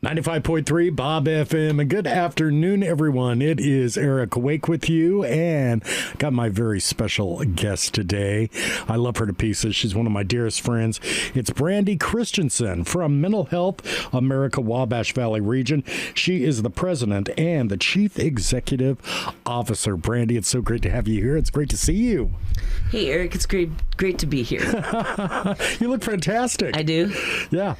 95.3 Bob FM, and good afternoon, everyone. It is Eric Wake with you, and got my very special guest today. I love her to pieces. She's one of my dearest friends. It's Brandy Christensen from Mental Health America Wabash Valley Region. She is the president and the chief executive officer. Brandy, it's so great to have you here. It's great to see you. Hey, Eric, it's great to be here. You look fantastic. I do? Yeah.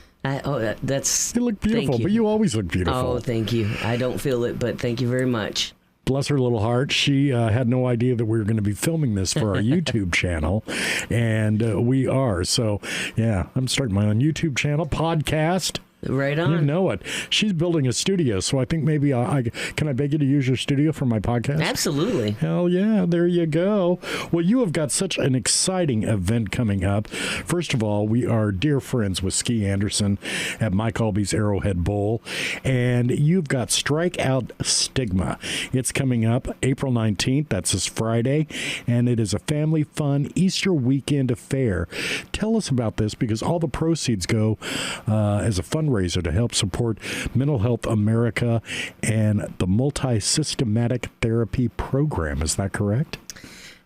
That's... You look beautiful, but you always look beautiful. Oh, thank you. I don't feel it, but thank you very much. Bless her little heart. She had no idea that we were going to be filming this for our YouTube channel, and we are. So, yeah, I'm starting my own YouTube channel, podcast. Right on. You know it. She's building a studio, so I think maybe can I beg you to use your studio for my podcast? Absolutely. Hell yeah, there you go. Well, you have got such an exciting event coming up. First of all, we are dear friends with Ski Anderson at Mike Alby's Arrowhead Bowl, and you've got Strike Out Stigma. It's coming up April 19th. That's this Friday, and it is a family fun Easter weekend affair. Tell us about this, because all the proceeds go as a fundraiser to help support Mental Health America and the Multi-Systematic Therapy Program. Is that correct?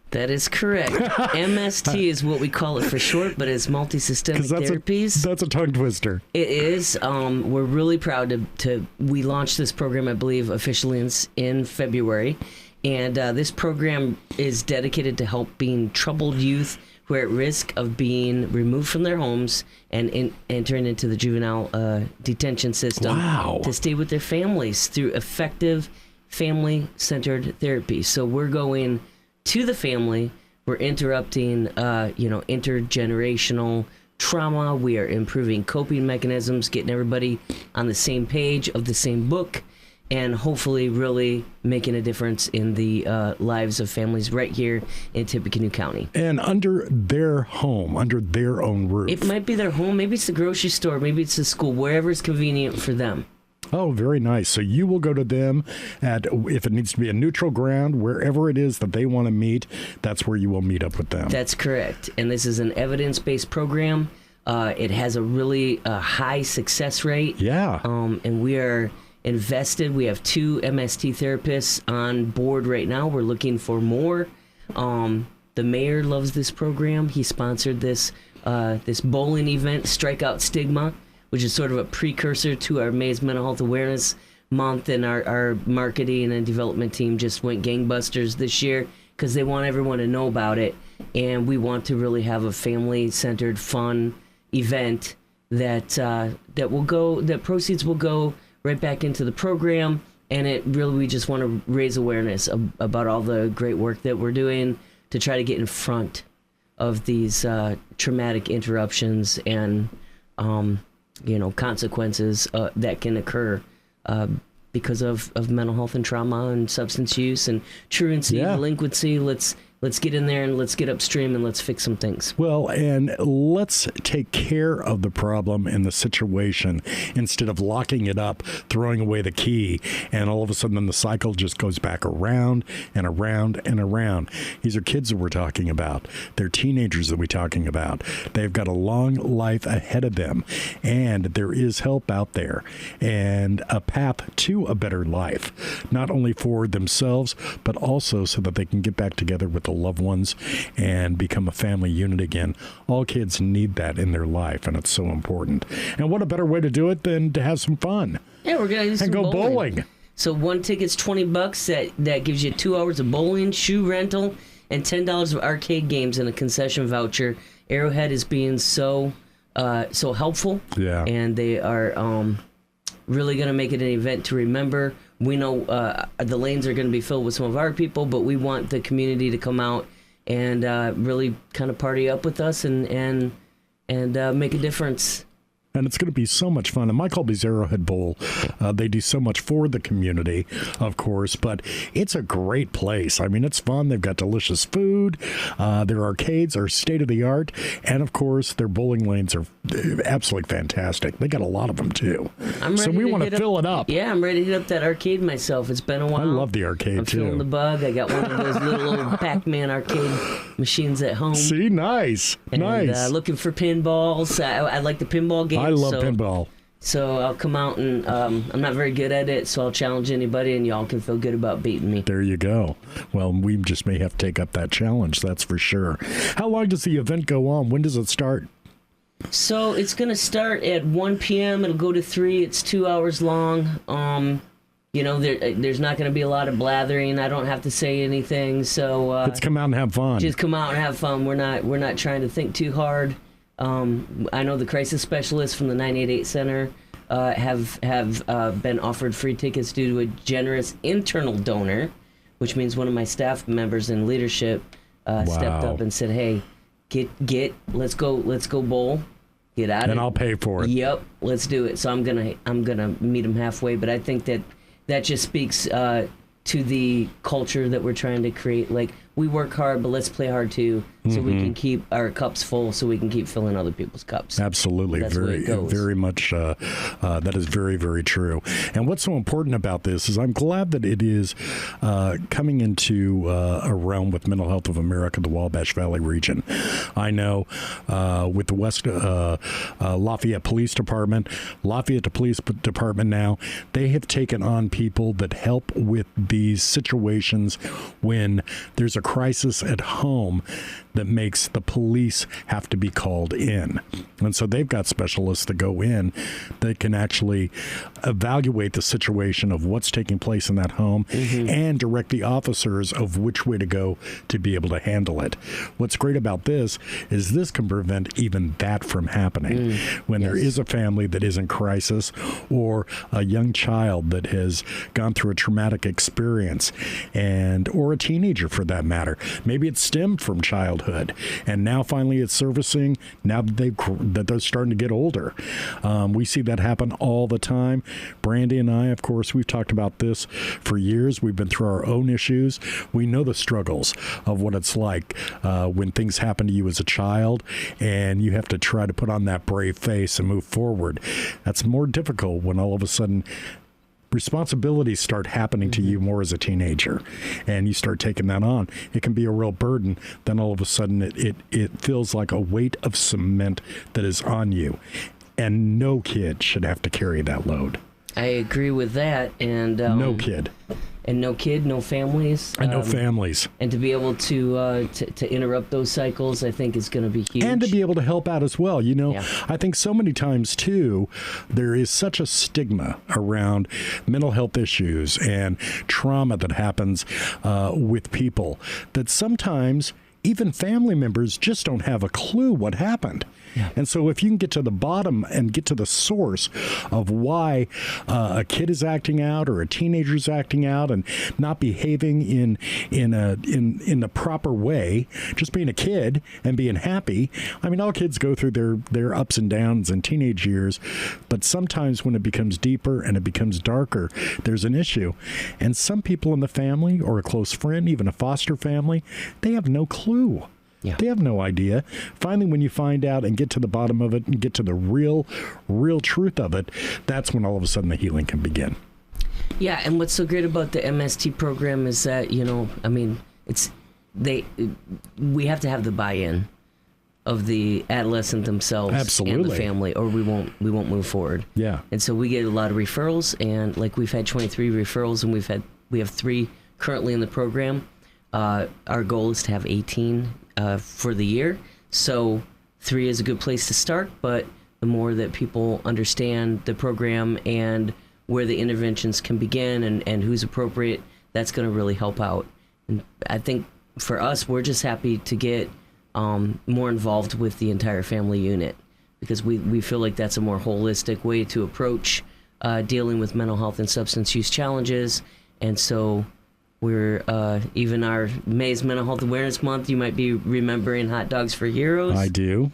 That is correct. MST is what we call it for short, but it's multi-systemic therapies. That's a tongue twister. It is. We're really proud we launched this program, I believe, officially in February. And this program is dedicated to helping troubled youth who are at risk of being removed from their homes and entering into the juvenile detention system to stay with their families through effective family-centered therapy. So we're going to the family. We're interrupting, intergenerational trauma. We are improving coping mechanisms, getting everybody on the same page of the same book, and hopefully really making a difference in the lives of families right here in Tippecanoe County. And under their home, under their own roof. It might be their home, maybe it's the grocery store, maybe it's the school, wherever is convenient for them. Oh, very nice. So you will go to them if it needs to be a neutral ground, wherever it is that they want to meet, that's where you will meet up with them. That's correct. And this is an evidence-based program. It has a really high success rate. Yeah. And we are invested. We have 2 MST therapists on board right now. We're looking for more. The mayor loves this program. He sponsored this bowling event, Strike Out Stigma, which is sort of a precursor to our May's Mental Health Awareness Month, and our marketing and development team just went gangbusters this year because they want everyone to know about it, and we want to really have a family-centered, fun event that proceeds will go right back into the program, and we just want to raise awareness about all the great work that we're doing to try to get in front of these traumatic interruptions and consequences that can occur because of mental health and trauma and substance use and truancy, delinquency. Let's get in there and let's get upstream and let's fix some things. Well, and let's take care of the problem and the situation instead of locking it up, throwing away the key, and all of a sudden then the cycle just goes back around and around and around. These are kids that we're talking about. They're teenagers that we're talking about. They've got a long life ahead of them, and there is help out there and a path to a better life, not only for themselves, but also so that they can get back together with the loved ones and become a family unit again. All kids need that in their life, and it's so important. And what a better way to do it than to have some fun. Yeah, we're gonna do some bowling. So one ticket's $20. That gives you 2 hours of bowling, shoe rental, and $10 of arcade games and a concession voucher. Arrowhead is being so helpful. Yeah, and they are really gonna make it an event to remember. We know the lanes are going to be filled with some of our people, but we want the community to come out and really kind of party up with us and make a difference. And it's going to be so much fun. And Mike Alby's Arrowhead Bowl, they do so much for the community, of course, but it's a great place. I mean, it's fun. They've got delicious food. Their arcades are state-of-the-art. And, of course, their bowling lanes are absolutely fantastic. They got a lot of them, too. So we want to fill it up. Yeah, I'm ready to hit up that arcade myself. It's been a while. I love the arcade, I'm feeling the bug. I got one of those little old Pac-Man arcade machines at home. See, nice. And, looking for pinballs. I like the pinball game. I love pinball. So I'll come out and I'm not very good at it, so I'll challenge anybody, and y'all can feel good about beating me. There you go. Well, we just may have to take up that challenge, that's for sure. How long does the event go on? When does it start? So it's going to start at 1 p.m. It'll go to 3. It's 2 hours long. There's not going to be a lot of blathering. I don't have to say anything. So let's come out and have fun. Just come out and have fun. We're not trying to think too hard. I know the crisis specialists from the 988 Center have been offered free tickets due to a generous internal donor, which means one of my staff members in leadership stepped up and said, "Hey, let's go bowl, get out." And I'll pay for it. Yep, let's do it. So I'm gonna meet them halfway, but I think that just speaks to the culture that we're trying to create. Like, we work hard, but let's play hard too, so we can keep our cups full, so we can keep filling other people's cups. Absolutely. That's the way it goes. Very much. That is very, very true. And what's so important about this is I'm glad that it is coming into a realm with Mental Health of America, the Wabash Valley region. I know with the West Lafayette Police Department, now, they have taken on people that help with these situations when there's a crisis at home that makes the police have to be called in. And so they've got specialists that go in that can actually evaluate the situation of what's taking place in that home and direct the officers of which way to go to be able to handle it. What's great about this is this can prevent even that from happening. When there is a family that is in crisis, or a young child that has gone through a traumatic experience, or a teenager for that matter. Maybe it stemmed from childhood, and now finally it's surfacing now that they're starting to get older. We see that happen all the time. Brandy and I, of course, we've talked about this for years. We've been through our own issues. We know the struggles of what it's like when things happen to you as a child, and you have to try to put on that brave face and move forward. That's more difficult when all of a sudden responsibilities start happening to you more as a teenager, and you start taking that on. It can be a real burden. Then all of a sudden it feels like a weight of cement that is on you, and no kid should have to carry that load. I agree with that. And no kid. And no kid, no families. And no families. And to be able to interrupt those cycles, I think is going to be huge. And to be able to help out as well. I think so many times, too, there is such a stigma around mental health issues and trauma that happens with people that sometimes even family members just don't have a clue what happened. Yeah. And so if you can get to the bottom and get to the source of why a kid is acting out or a teenager is acting out and not behaving in the proper way, just being a kid and being happy. I mean, all kids go through their ups and downs in teenage years, but sometimes when it becomes deeper and it becomes darker, there's an issue. And some people in the family, or a close friend, even a foster family, they have no clue. Yeah. They have no idea. Finally, when you find out and get to the bottom of it and get to the real truth of it, that's when all of a sudden the healing can begin. Yeah, and what's so great about the MST program is that, we have to have the buy-in of the adolescent themselves. Absolutely. And the family, or we won't move forward. Yeah. And so we get a lot of referrals, and like we've had 23 referrals, and we have 3 currently in the program. Our goal is to have 18 for the year. So 3 is a good place to start, but the more that people understand the program and where the interventions can begin and who's appropriate, that's going to really help out. And I think for us, we're just happy to get more involved with the entire family unit, because we feel like that's a more holistic way to approach dealing with mental health and substance use challenges. And so we're even our May's Mental Health Awareness Month, you might be remembering Hot Dogs for Heroes. I do.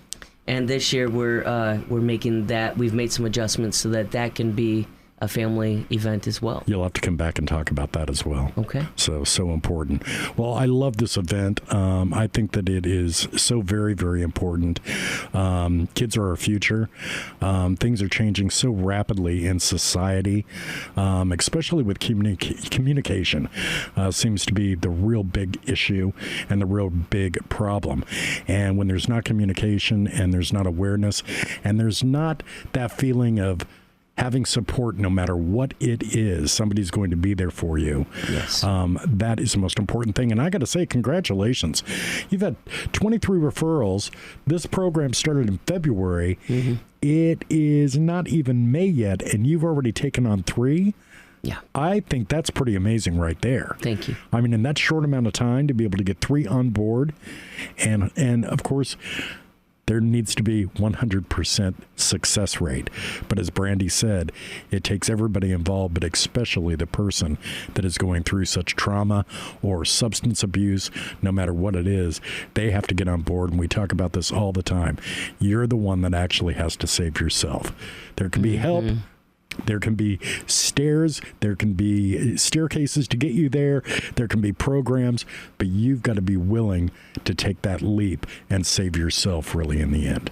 And this year we're making that, we've made some adjustments so that can be a family event as well. You'll have to come back and talk about that as well. Okay. So important. Well, I love this event. I think that it is so very, very important. Kids are our future. Things are changing so rapidly in society, especially with communication. Seems to be the real big issue and the real big problem. And when there's not communication and there's not awareness and there's not that feeling of having support no matter what it is. Somebody's going to be there for you. Yes. That is the most important thing. And I got to say, congratulations. You've had 23 referrals. This program started in February. Mm-hmm. It is not even May yet, and you've already taken on 3. Yeah. I think that's pretty amazing right there. Thank you. I mean, in that short amount of time to be able to get 3 on board, and of course, there needs to be 100% success rate. But as Brandy said, it takes everybody involved, but especially the person that is going through such trauma or substance abuse, no matter what it is, they have to get on board. And we talk about this all the time. You're the one that actually has to save yourself. There can be help. There can be stairs, there can be staircases to get you there, there can be programs, but you've got to be willing to take that leap and save yourself really in the end.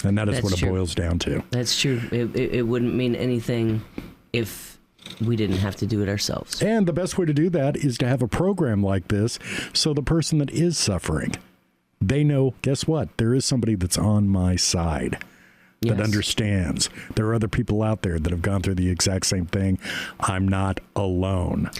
And that is what it boils down to. That's true. It wouldn't mean anything if we didn't have to do it ourselves. And the best way to do that is to have a program like this so the person that is suffering, they know, guess what? There is somebody that's on my side. That understands. There are other people out there that have gone through the exact same thing. I'm not alone.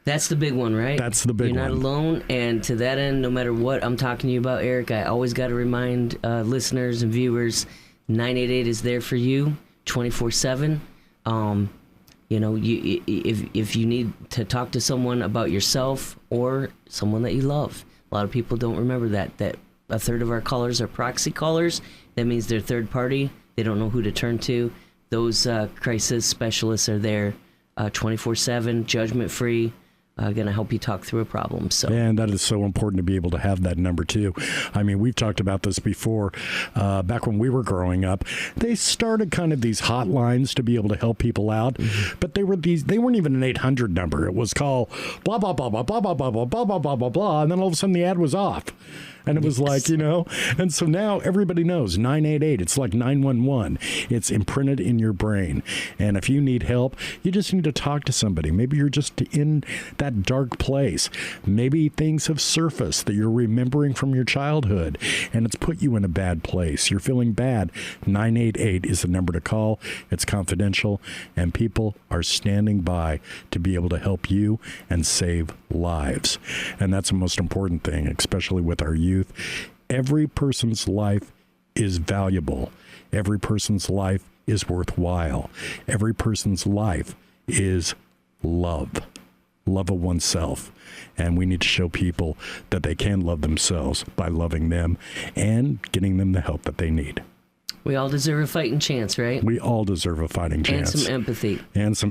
That's the big one, right? That's the big one. You're not alone. And to that end, no matter what I'm talking to you about, Eric, I always got to remind listeners and viewers, 988 is there for you 24/7. If you need to talk to someone about yourself or someone that you love. A lot of people don't remember that a third of our callers are proxy callers. That means they're third party. They don't know who to turn to. Those crisis specialists are there 24/7, judgment free, going to help you talk through a problem. So, and that is so important to be able to have that number too. I mean, we've talked about this before. Back when we were growing up, they started kind of these hotlines to be able to help people out, but they weren't even an 800 number. It was called blah blah blah blah blah blah blah blah blah blah blah blah blah, and then all of a sudden the ad was off. And it was like, and so now everybody knows 988. It's like 911. It's imprinted in your brain. And if you need help, you just need to talk to somebody. Maybe you're just in that dark place. Maybe things have surfaced that you're remembering from your childhood, and it's put you in a bad place. You're feeling bad. 988 is the number to call. It's confidential, and people are standing by to be able to help you and save lives. And that's the most important thing, especially with our youth. Every person's life is valuable. Every person's life is worthwhile. Every person's life is love of oneself. And we need to show people that they can love themselves by loving them and getting them the help that they need. We all deserve a fighting chance, right? We all deserve a fighting chance. And some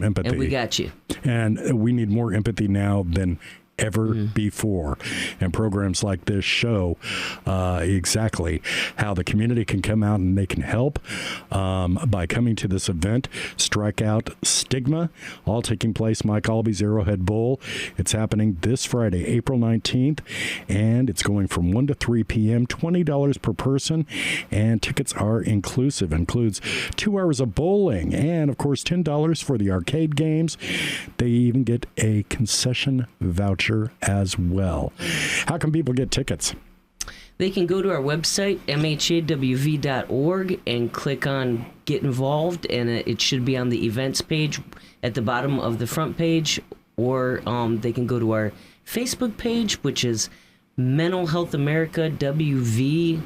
empathy. And we got you. And we need more empathy now than ever before. And programs like this show exactly how the community can come out and they can help by coming to this event. Strike Out Stigma, all taking place Mike Alby's Arrowhead Bowl. It's happening this Friday, April 19th, and it's going from 1 to 3 p.m., $20 per person, and tickets are inclusive. Includes 2 hours of bowling and, of course, $10 for the arcade games. They even get a concession voucher as well. How can people get tickets? They can go to our website, mhawv.org, and click on Get Involved, and it should be on the events page at the bottom of the front page, or they can go to our Facebook page, which is Mental Health America WV.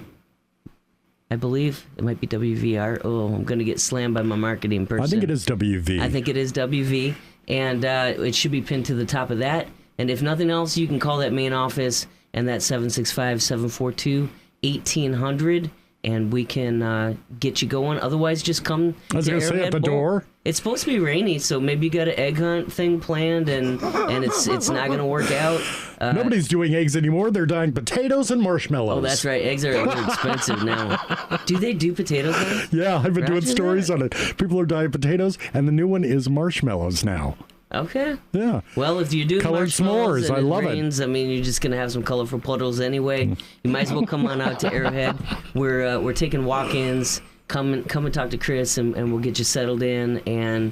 I believe it might be WVR. Oh, I'm going to get slammed by my marketing person. I think it is WV. I think it is WV, and it should be pinned to the top of that. And if nothing else, you can call that main office, and that's 765-742-1800, and we can get you going. Otherwise, just come I was to going to say at the Bowl. door. It's supposed to be rainy, so maybe you got an egg hunt thing planned, and it's not going to work out. Nobody's doing eggs anymore. They're dyeing potatoes and marshmallows. Oh, that's right. Eggs are expensive now. Do they do potatoes now? Yeah, I've been doing stories on it. People are dyeing potatoes, and the new one is marshmallows now. Okay. Yeah. Well, if you do colored s'mores, and I love rains, it. I mean, you're just gonna have some colorful puddles anyway. You might as well come on out to Arrowhead. We're taking walk-ins. Come and talk to Chris, and we'll get you settled in and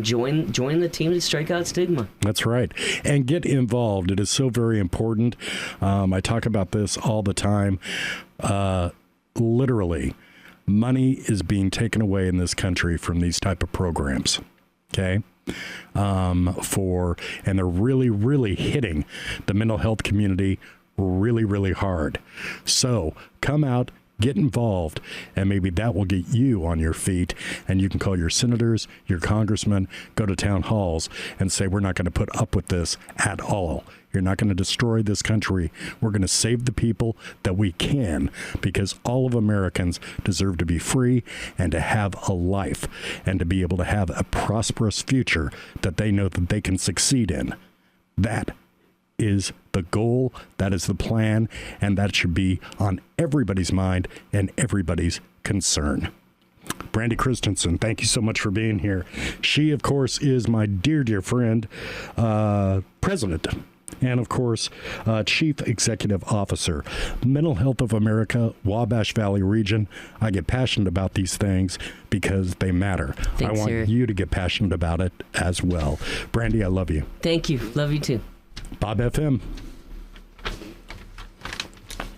join the team to strike out stigma. That's right. And get involved. It is so very important. I talk about this all the time. Literally, Money is being taken away in this country from these type of programs. Okay. And they're really, really hitting the mental health community really, really hard. So come out, get involved, and maybe that will get you on your feet, and you can call your senators, your congressmen, go to town halls and say, we're not going to put up with this at all. You're not going to destroy this country. We're going to save the people that we can, because all of Americans deserve to be free and to have a life and to be able to have a prosperous future that they know that they can succeed in. That is the goal, that is the plan, and that should be on everybody's mind and everybody's concern. Brandy Christensen, thank you so much for being here. She, of course, is my dear, dear friend, president, and, of course, Chief Executive Officer, Mental Health of America, Wabash Valley Region. I get passionate about these things because they matter. Thanks, I want you to get passionate about it as well. Brandy, I love you. Thank you. Love you too. Bob FM.